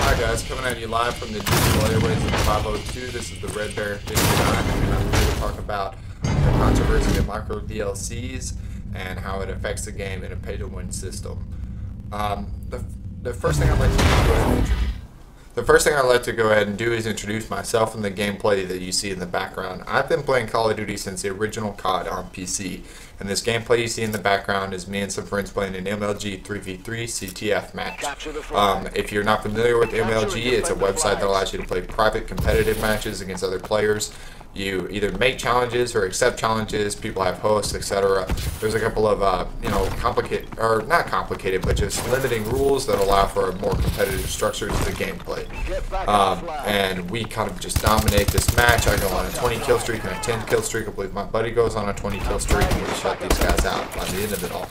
Hi guys, coming at you live from the digital airways of 502. This is the Red Bear 59, and I'm here to talk about the controversy of micro DLCs and how it affects the game in a pay-to-win system. The first thing I'd like to go ahead and do is introduce myself and the gameplay that you see in the background. I've been playing Call of Duty since the original COD on PC, and this gameplay you see in the background is me and some friends playing an MLG 3v3 CTF match. If you're not familiar with MLG, it's a website that allows you to play private competitive matches against other players. You either make challenges or accept challenges, people have hosts, etc. There's a couple of, not complicated, but just limiting rules that allow for a more competitive structure to the gameplay. And we kind of just dominate this match. I go on a 20 kill streak and a 10 kill streak. I believe my buddy goes on a 20 kill streak, and we shut these guys out by the end of it all.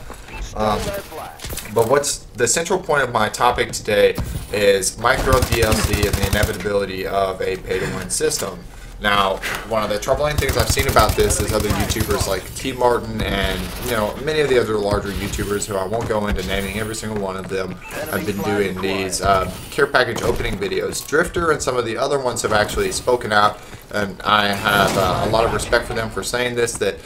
But what's the central point of my topic today is micro DLC and the inevitability of a pay-to-win system. Now, one of the troubling things I've seen about this is other YouTubers like T. Martin and, many of the other larger YouTubers who I won't go into naming every single one of them have been doing these care package opening videos. Drifter and some of the other ones have actually spoken out, and I have a lot of respect for them for saying this, that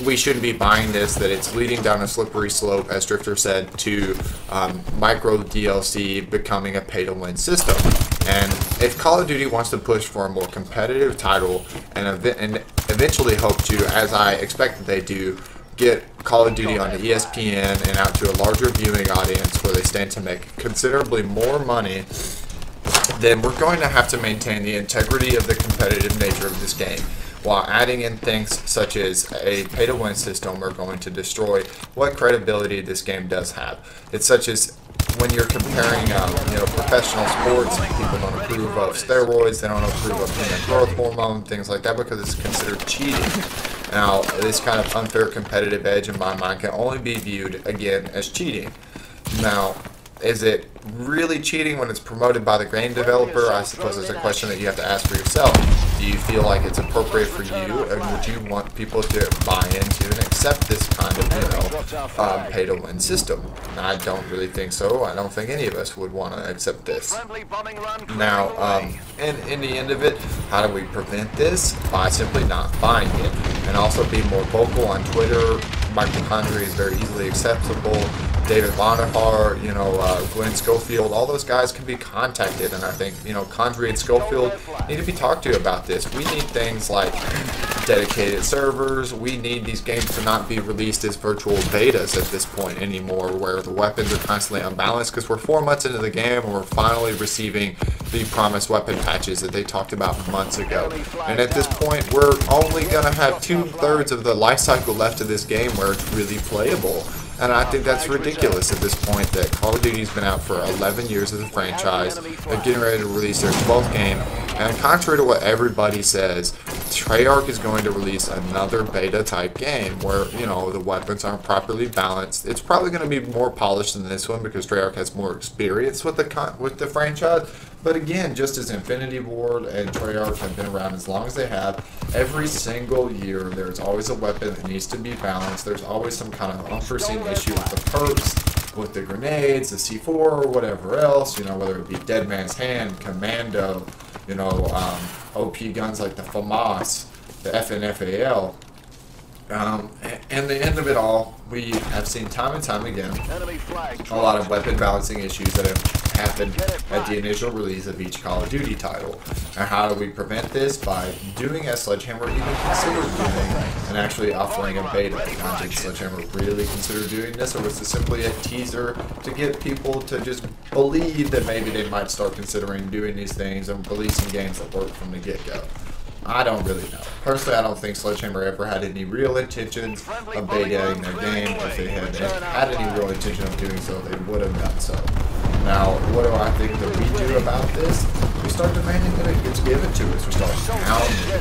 we shouldn't be buying this, that it's leading down a slippery slope, as Drifter said, to micro DLC becoming a pay-to-win system. And if Call of Duty wants to push for a more competitive title and eventually hope to, as I expect that they do, get Call of Duty on the ESPN and out to a larger viewing audience where they stand to make considerably more money, then we're going to have to maintain the integrity of the competitive nature of this game, while adding in things such as a pay-to-win system are going to destroy what credibility this game does have. It's such as when you're comparing, professional sports, people don't approve of steroids, they don't approve of human growth hormone, things like that, because it's considered cheating. Now, this kind of unfair competitive edge in my mind can only be viewed, again, as cheating. Now, is it really cheating when it's promoted by the game developer? I suppose it's a question that you have to ask for yourself. Do you feel like it's appropriate for you, and would you want people to buy into and accept this kind of, pay-to-win system? I don't really think so. I don't think any of us would want to accept this. Now, and in the end of it, how do we prevent this? By simply not buying it, and also be more vocal on Twitter. Mitochondria is very easily accessible. David Vonderhaar, Glenn Schofield, all those guys can be contacted, and I think, Condry and Schofield need to be talked to about this. We need things like dedicated servers. We need these games to not be released as virtual betas at this point anymore, where the weapons are constantly unbalanced, because we're 4 months into the game and we're finally receiving the promised weapon patches that they talked about months ago. And at this point, we're only going to have 2/3 of the life cycle left of this game where it's really playable. And I think that's ridiculous at this point, that Call of Duty's been out for 11 years as a franchise. They're getting ready to release their 12th game. And contrary to what everybody says, Treyarch is going to release another beta-type game where, the weapons aren't properly balanced. It's probably going to be more polished than this one because Treyarch has more experience with the franchise. But again, just as Infinity Ward and Treyarch have been around as long as they have, every single year there's always a weapon that needs to be balanced. There's always some kind of unforeseen issue with the perks, with the grenades, the C4, or whatever else, whether it be Dead Man's Hand, Commando, OP guns like the FAMAS, the FNFAL. And the end of it all, we have seen time and time again a lot of weapon balancing issues that have happened at the initial release of each Call of Duty title. And how do we prevent this? By doing as Sledgehammer even considered doing, and actually offering a beta. Now, did Sledgehammer really consider doing this, or was this simply a teaser to get people to just believe that maybe they might start considering doing these things and releasing games that work from the get-go? I don't really know. Personally, I don't think Sledgehammer ever had any real intentions of betaing their game. If they had any real intention of doing so, they would have done so. Now, what do I think that we do about this? We start demanding that it gets given to us. We start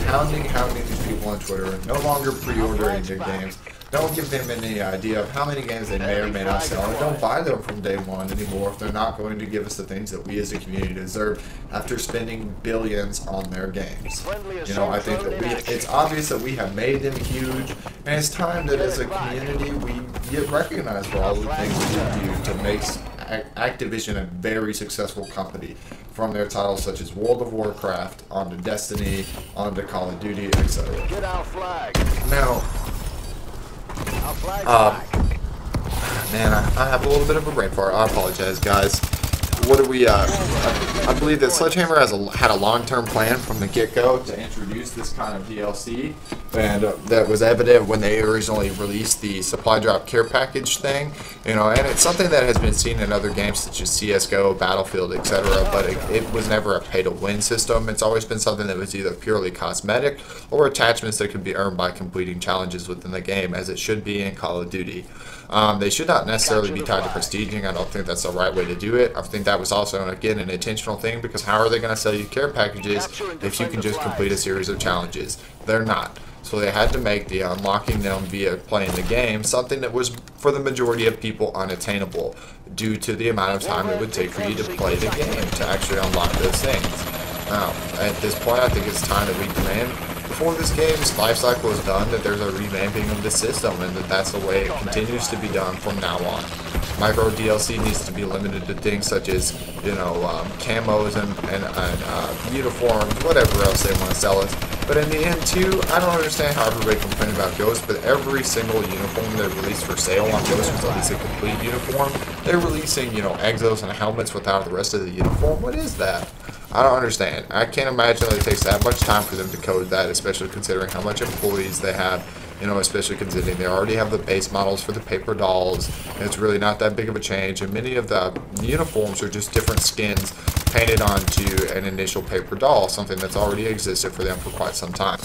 hounding these people on Twitter, no longer pre-ordering their games. Don't give them any idea of how many games they may or may not sell, and don't buy them from day one anymore if they're not going to give us the things that we as a community deserve after spending billions on their games. I think that it's obvious that we have made them huge, and it's time that as a community we get recognized for all the things that we do to make Activision, a very successful company, from their titles such as World of Warcraft, onto Destiny, onto Call of Duty, etc. Get our flag. Now, Our flag's back. man, I have a little bit of a brain fart. I apologize, guys. What do we, I believe that Sledgehammer had a long-term plan from the get-go to introduce this kind of DLC, and that was evident when they originally released the supply drop care package thing, you know, and it's something that has been seen in other games such as CSGO, Battlefield, etc., but it was never a pay-to-win system. It's always been something that was either purely cosmetic or attachments that could be earned by completing challenges within the game, as it should be in Call of Duty. They should not necessarily be tied to prestiging. I don't think that's the right way to do it. I think that was also, again, an intentional thing, because how are they going to sell you care packages if you can just complete a series of challenges? They're not. So they had to make the unlocking them via playing the game something that was, for the majority of people, unattainable, due to the amount of time it would take for you to play the game to actually unlock those things. Now, at this point, I think it's time that we demand, before this game's life cycle is done, that there's a revamping of the system, and that's the way it continues to be done from now on. Micro DLC needs to be limited to things such as, you know, camos and uniforms, whatever else they want to sell us. But in the end, too, I don't understand how everybody complains about Ghost, but every single uniform they released for sale on Ghost was at least a complete uniform. They're releasing, you know, exos and helmets without the rest of the uniform. What is that? I don't understand. I can't imagine that it takes that much time for them to code that, especially considering how much employees they have, you know, especially considering they already have the base models for the paper dolls, and it's really not that big of a change, and many of the uniforms are just different skins painted onto an initial paper doll, something that's already existed for them for quite some time.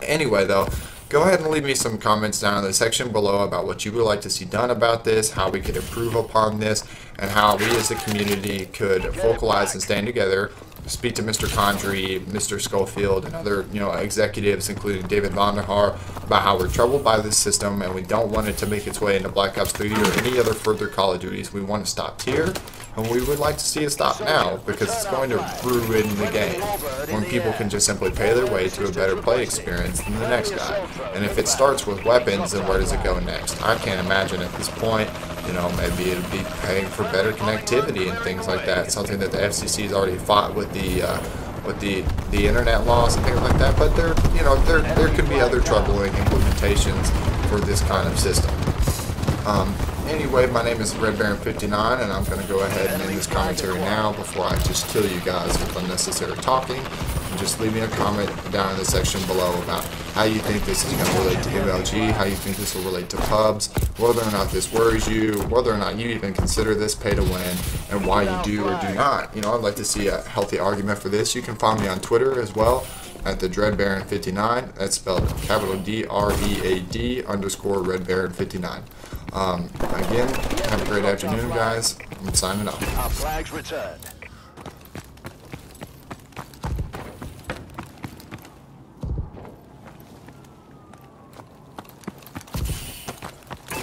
Anyway, though, go ahead and leave me some comments down in the section below about what you would like to see done about this, how we could improve upon this, and how we as a community could vocalize and stand together, speak to Mr. Condrey, Mr. Schofield, and other, you know, executives, including David Vonderhaar, about how we're troubled by this system and we don't want it to make its way into Black Ops 3 or any other further Call of Duties. We want it stopped here, and we would like to see it stop now, because it's going to ruin the game when people can just simply pay their way to a better play experience than the next guy. And if it starts with weapons, then where does it go next? I can't imagine at this point. You know, maybe it'd be paying for better connectivity and things like that. Something that the FCC has already fought with the internet laws and things like that. But there could be other troubling implementations for this kind of system. Anyway, my name is Red Baron 59, and I'm going to go ahead and end this commentary now before I just kill you guys with unnecessary talking. And just leave me a comment down in the section below about how you think this is going to relate to MLG, how you think this will relate to pubs, whether or not this worries you, whether or not you even consider this pay to win, and why you do or do not. You know, I'd like to see a healthy argument for this. You can find me on Twitter as well at the DreadBaron59. That's spelled capital DREAD _ Red Baron 59. Again, have a great afternoon, guys. I'm signing off. Our flags returned.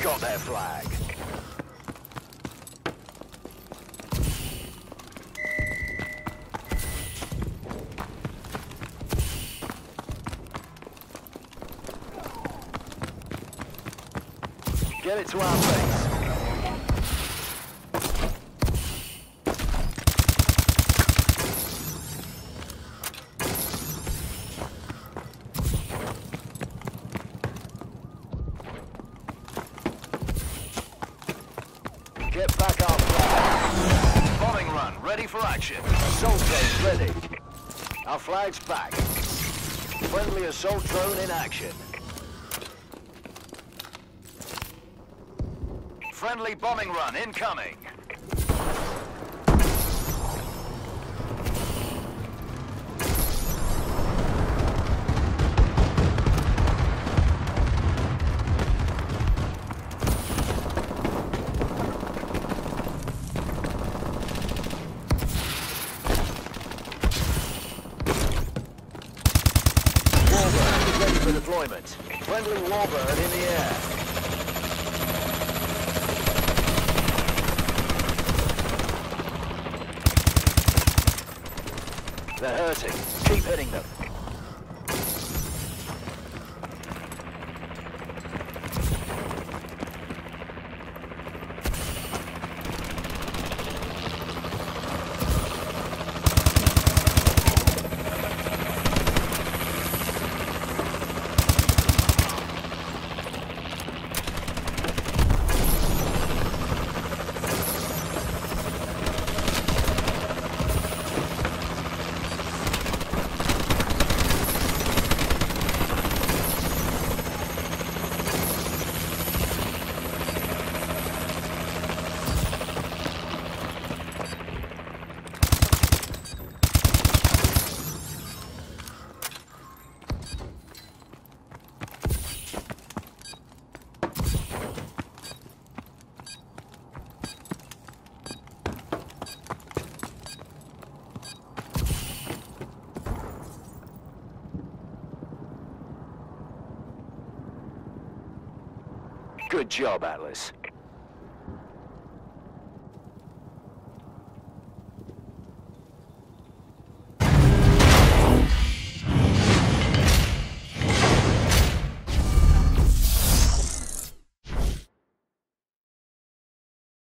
Got their flag. Get it to our base. Get back our flag. Bombing run, ready for action. Assault drone ready. Our flag's back. Friendly assault drone in action. Friendly bombing run incoming. Warbird is ready for deployment. Friendly Warbird in the air. They're hurting. Keep hitting them. Good job, Atlas.